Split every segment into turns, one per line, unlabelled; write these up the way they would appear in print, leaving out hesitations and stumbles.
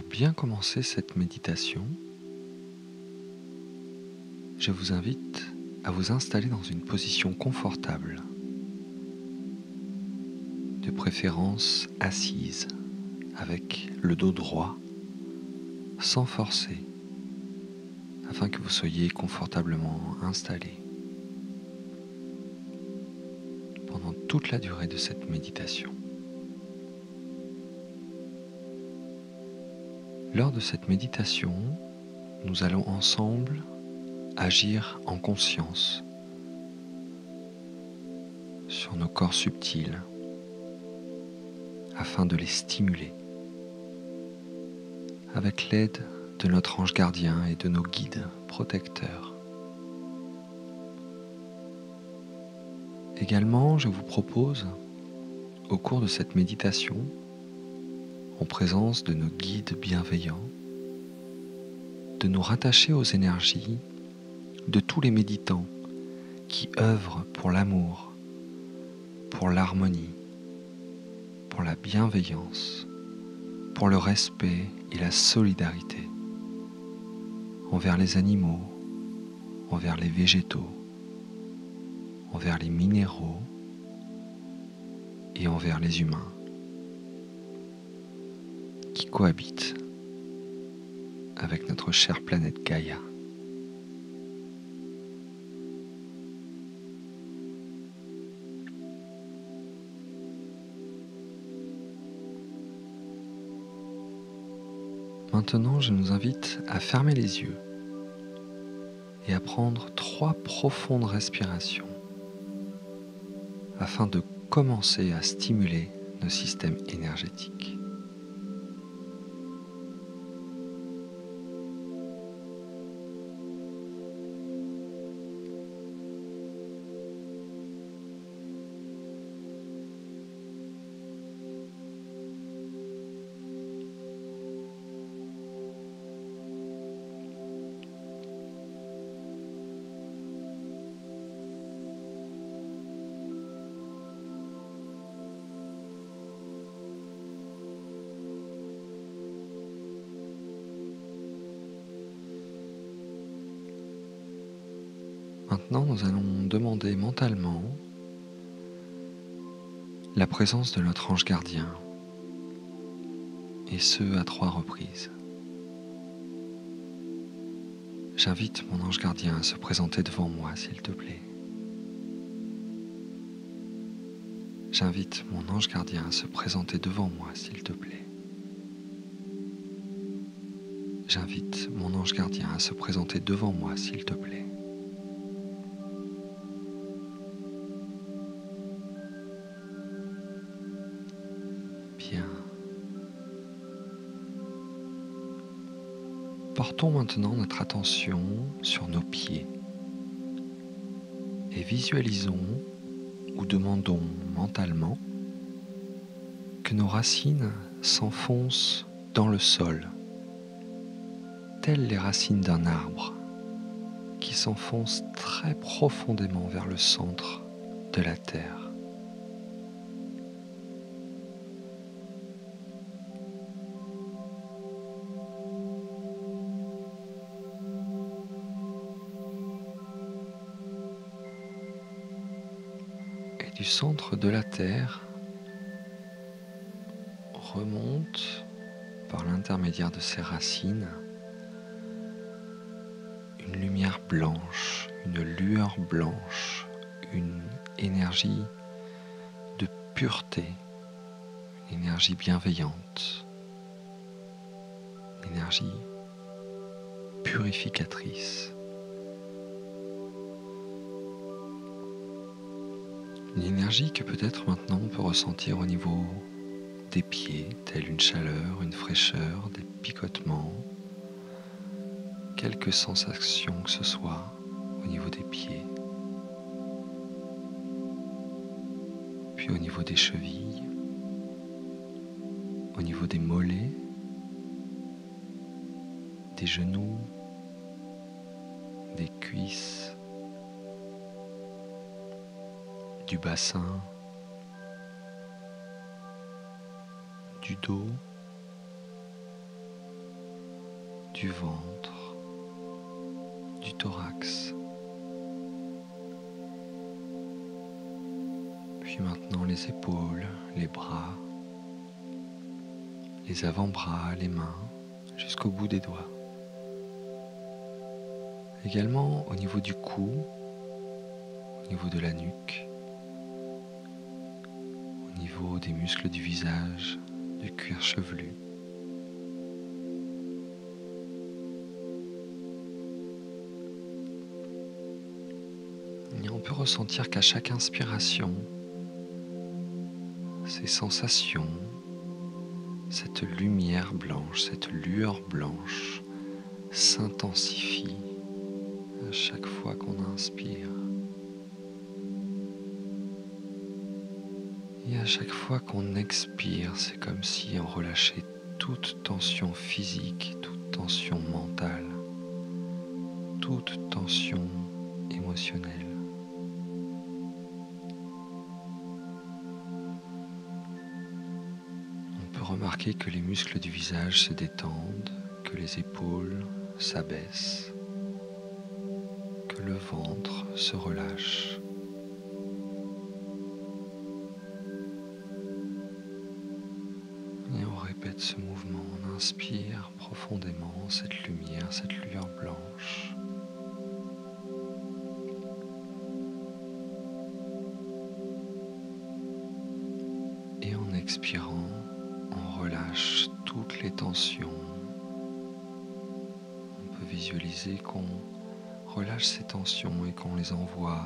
Pour bien commencer cette méditation, je vous invite à vous installer dans une position confortable, de préférence assise, avec le dos droit, sans forcer, afin que vous soyez confortablement installé pendant toute la durée de cette méditation. Lors de cette méditation, nous allons ensemble agir en conscience sur nos corps subtils afin de les stimuler avec l'aide de notre ange gardien et de nos guides protecteurs. Également, je vous propose, au cours de cette méditation, en présence de nos guides bienveillants, de nous rattacher aux énergies de tous les méditants qui œuvrent pour l'amour, pour l'harmonie, pour la bienveillance, pour le respect et la solidarité envers les animaux, envers les végétaux, envers les minéraux et envers les humains qui cohabitent avec notre chère planète Gaïa. Maintenant, je nous invite à fermer les yeux et à prendre 3 profondes respirations afin de commencer à stimuler nos systèmes énergétiques. Maintenant, nous allons demander mentalement la présence de notre ange gardien, et ce à 3 reprises. J'invite mon ange gardien à se présenter devant moi, s'il te plaît. J'invite mon ange gardien à se présenter devant moi, s'il te plaît. J'invite mon ange gardien à se présenter devant moi, s'il te plaît. Bien. Portons maintenant notre attention sur nos pieds et visualisons ou demandons mentalement que nos racines s'enfoncent dans le sol, telles les racines d'un arbre qui s'enfoncent très profondément vers le centre de la terre. Et du centre de la terre remonte par l'intermédiaire de ses racines une lumière blanche, une lueur blanche, une énergie de pureté, une énergie bienveillante, une énergie purificatrice. Une énergie que peut-être maintenant on peut ressentir au niveau des pieds, telle une chaleur, une fraîcheur, des picotements, quelques sensations que ce soit au niveau des pieds, puis au niveau des chevilles, au niveau des mollets, des genoux, des cuisses, du bassin, du dos, du ventre, du thorax. Puis maintenant les épaules, les bras, les avant-bras, les mains, jusqu'au bout des doigts. Également au niveau du cou, au niveau de la nuque, au niveau des muscles du visage, du cuir chevelu. Et on peut ressentir qu'à chaque inspiration, ces sensations, cette lumière blanche, cette lueur blanche s'intensifie à chaque fois qu'on inspire. Et à chaque fois qu'on expire, c'est comme si on relâchait toute tension physique, toute tension mentale, toute tension émotionnelle. On peut remarquer que les muscles du visage se détendent, que les épaules s'abaissent, que le ventre se relâche. Et on répète ce mouvement, on inspire profondément cette lumière, cette lueur blanche. Et en expirant, on relâche toutes les tensions. On peut visualiser qu'on relâche ces tensions et qu'on les envoie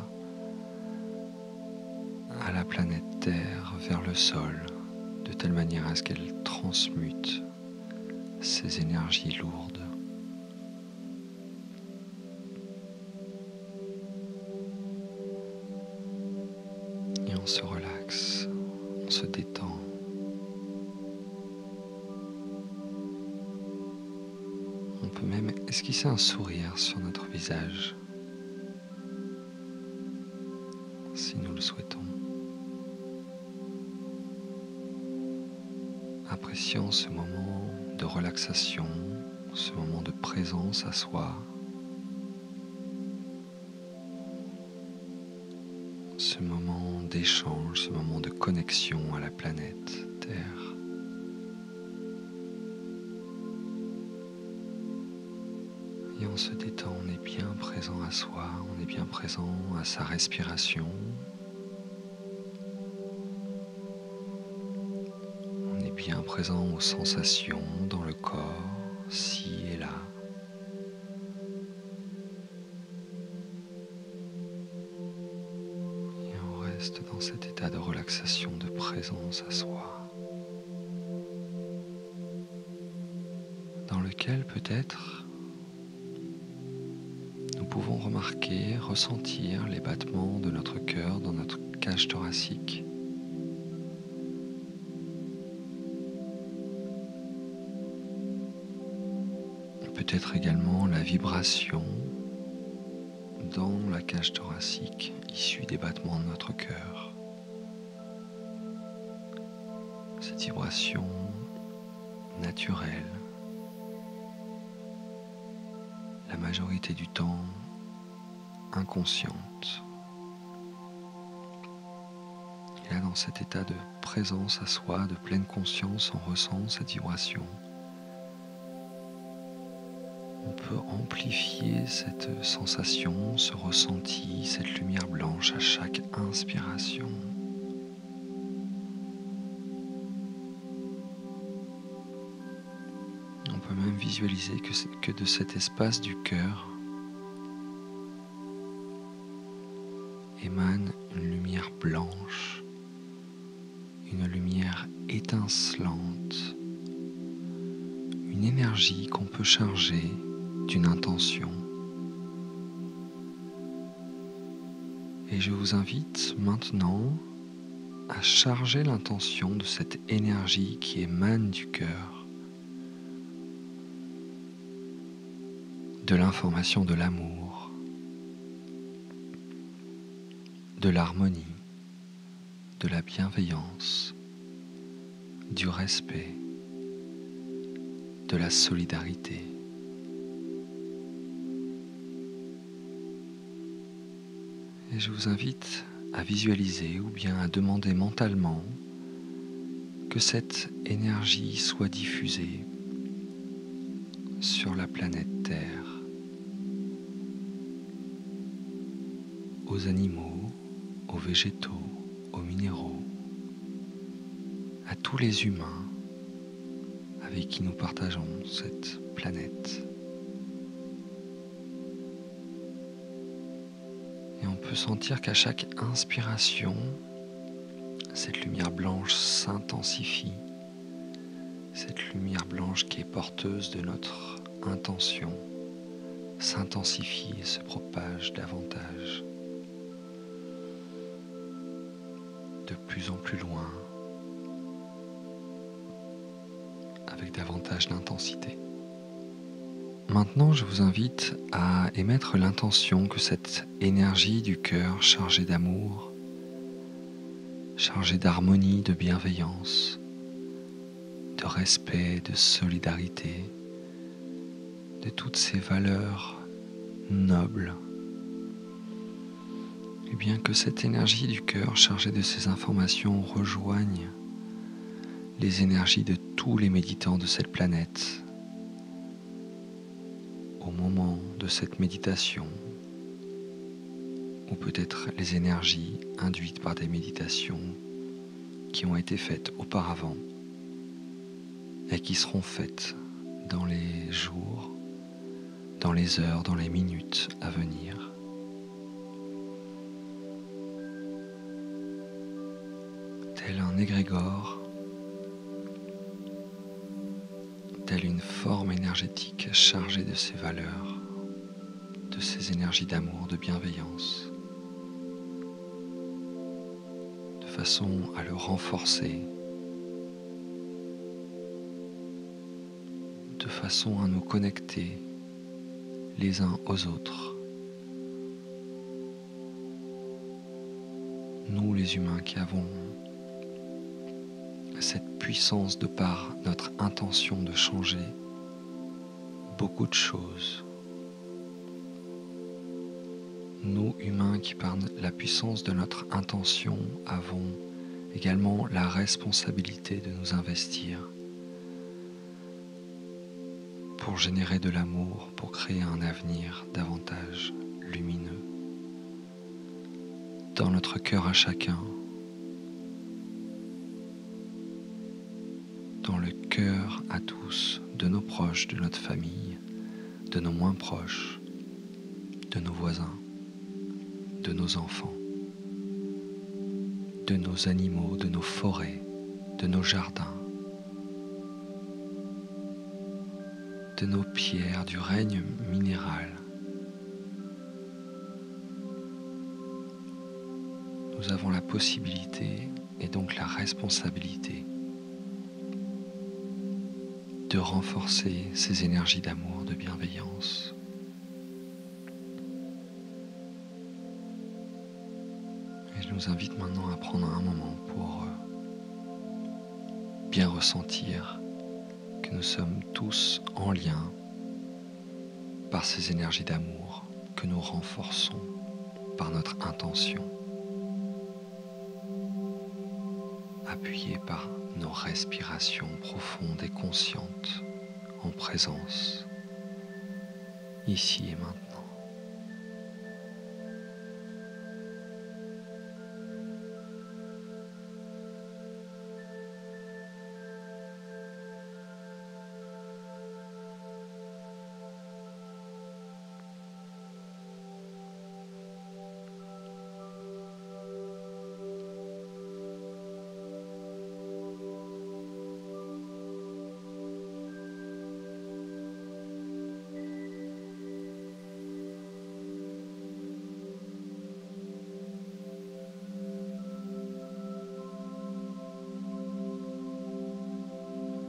à la planète Terre, vers le sol, de telle manière à ce qu'elle transmute ces énergies lourdes. Et on se relaxe, on se détend. On peut même esquisser un sourire sur notre visage, si nous le souhaitons. Appréciant ce moment de relaxation, ce moment de présence à soi, ce moment d'échange, ce moment de connexion à la planète Terre. Et on se détend, on est bien présent à soi, on est bien présent à sa respiration. On est bien présent aux sensations dans le corps, ci et là. Et on reste dans cet état de relaxation, de présence à soi, dans lequel peut-être nous pouvons remarquer, ressentir les battements de notre cœur dans notre cage thoracique. Peut-être également la vibration dans la cage thoracique issue des battements de notre cœur. Cette vibration naturelle, la majorité du temps inconsciente. Et là, dans cet état de présence à soi, de pleine conscience, on ressent cette vibration. On peut amplifier cette sensation, ce ressenti, cette lumière blanche à chaque inspiration. On peut même visualiser que de cet espace du cœur émane une lumière blanche, une lumière étincelante, une énergie qu'on peut charger d'une intention. Et je vous invite maintenant à charger l'intention de cette énergie qui émane du cœur, de l'information de l'amour, de l'harmonie, de la bienveillance, du respect, de la solidarité. Et je vous invite à visualiser ou bien à demander mentalement que cette énergie soit diffusée sur la planète Terre, aux animaux, aux végétaux, aux minéraux, à tous les humains avec qui nous partageons cette planète. Et on peut sentir qu'à chaque inspiration, cette lumière blanche s'intensifie, cette lumière blanche qui est porteuse de notre intention s'intensifie et se propage davantage, de plus en plus loin, avec davantage d'intensité. Maintenant, je vous invite à émettre l'intention que cette énergie du cœur chargée d'amour, chargée d'harmonie, de bienveillance, de respect, de solidarité, de toutes ces valeurs nobles, et bien que cette énergie du cœur chargée de ces informations rejoigne les énergies de tous les méditants de cette planète au moment de cette méditation, ou peut-être les énergies induites par des méditations qui ont été faites auparavant et qui seront faites dans les jours, dans les heures, dans les minutes à venir. Tel un égrégore, telle une forme énergétique chargée de ces valeurs, de ces énergies d'amour, de bienveillance, de façon à le renforcer, de façon à nous connecter les uns aux autres. Nous les humains qui avons cette puissance de par notre intention de changer beaucoup de choses. Nous humains qui par la puissance de notre intention avons également la responsabilité de nous investir pour générer de l'amour, pour créer un avenir davantage lumineux dans notre cœur à chacun, dans le cœur à tous de nos proches, de notre famille, de nos moins proches, de nos voisins, de nos enfants, de nos animaux, de nos forêts, de nos jardins, de nos pierres, du règne minéral. Nous avons la possibilité et donc la responsabilité de renforcer ces énergies d'amour, de bienveillance. Et je nous invite maintenant à prendre un moment pour bien ressentir que nous sommes tous en lien par ces énergies d'amour que nous renforçons par notre intention, appuyées par nos respirations profondes et conscientes en présence, ici et maintenant.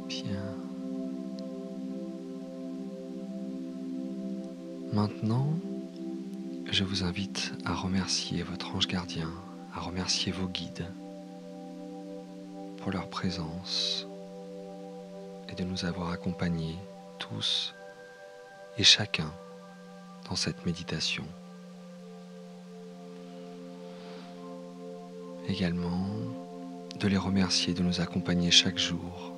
Bien. Maintenant, je vous invite à remercier votre ange gardien, à remercier vos guides pour leur présence et de nous avoir accompagnés tous et chacun dans cette méditation. Également, de les remercier de nous accompagner chaque jour,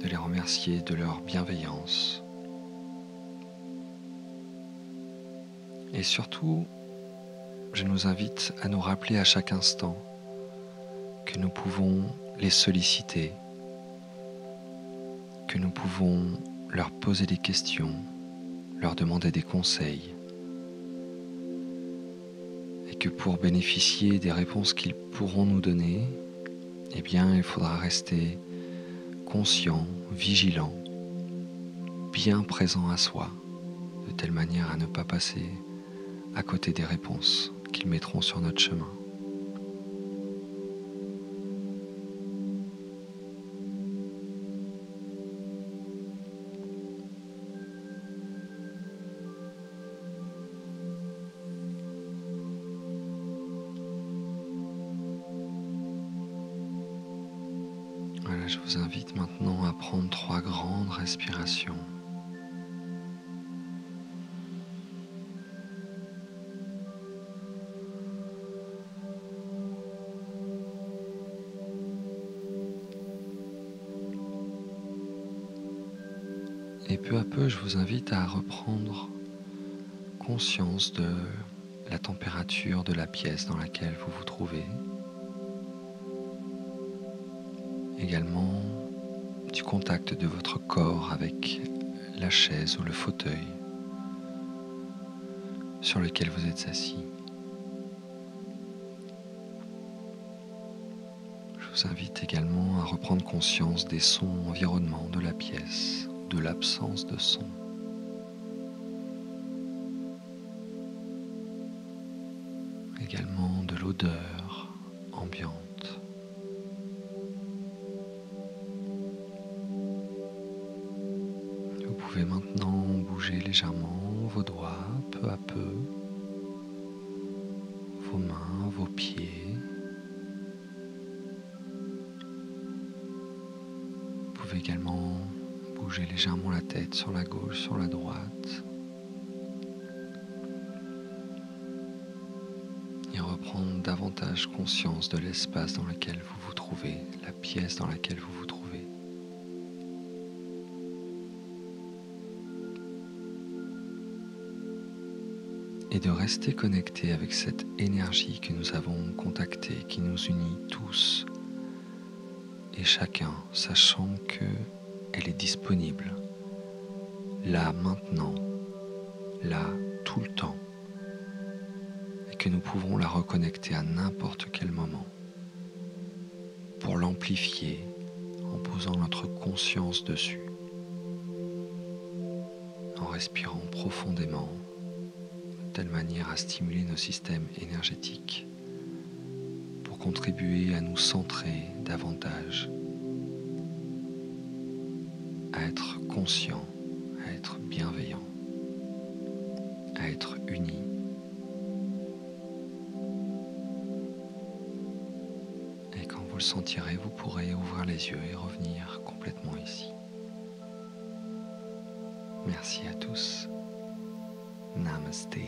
de les remercier de leur bienveillance. Et surtout, je nous invite à nous rappeler à chaque instant que nous pouvons les solliciter, que nous pouvons leur poser des questions, leur demander des conseils, et que pour bénéficier des réponses qu'ils pourront nous donner, eh bien, il faudra rester conscient, vigilant, bien présent à soi, de telle manière à ne pas passer à côté des réponses qu'ils mettront sur notre chemin. Voilà, je vous invite maintenant à prendre 3 grandes respirations. Et peu à peu, je vous invite à reprendre conscience de la température de la pièce dans laquelle vous vous trouvez. Également du contact de votre corps avec la chaise ou le fauteuil sur lequel vous êtes assis. Je vous invite également à reprendre conscience des sons environnants de la pièce, de l'absence de son. Également de l'odeur ambiante. Vous pouvez maintenant bouger légèrement vos doigts, peu à peu, vos mains, vos pieds. Vous pouvez également bouger légèrement la tête sur la gauche, sur la droite. Et reprendre davantage conscience de l'espace dans lequel vous vous trouvez, la pièce dans laquelle vous vous trouvez. Et de rester connecté avec cette énergie que nous avons contactée, qui nous unit tous et chacun, sachant qu'elle est disponible, là, maintenant, là, tout le temps, et que nous pouvons la reconnecter à n'importe quel moment pour l'amplifier en posant notre conscience dessus, en respirant profondément, de telle manière à stimuler nos systèmes énergétiques pour contribuer à nous centrer davantage, à être conscient, à être bienveillant, à être unis. Et quand vous le sentirez, vous pourrez ouvrir les yeux et revenir complètement ici. Merci à tous. Namaste.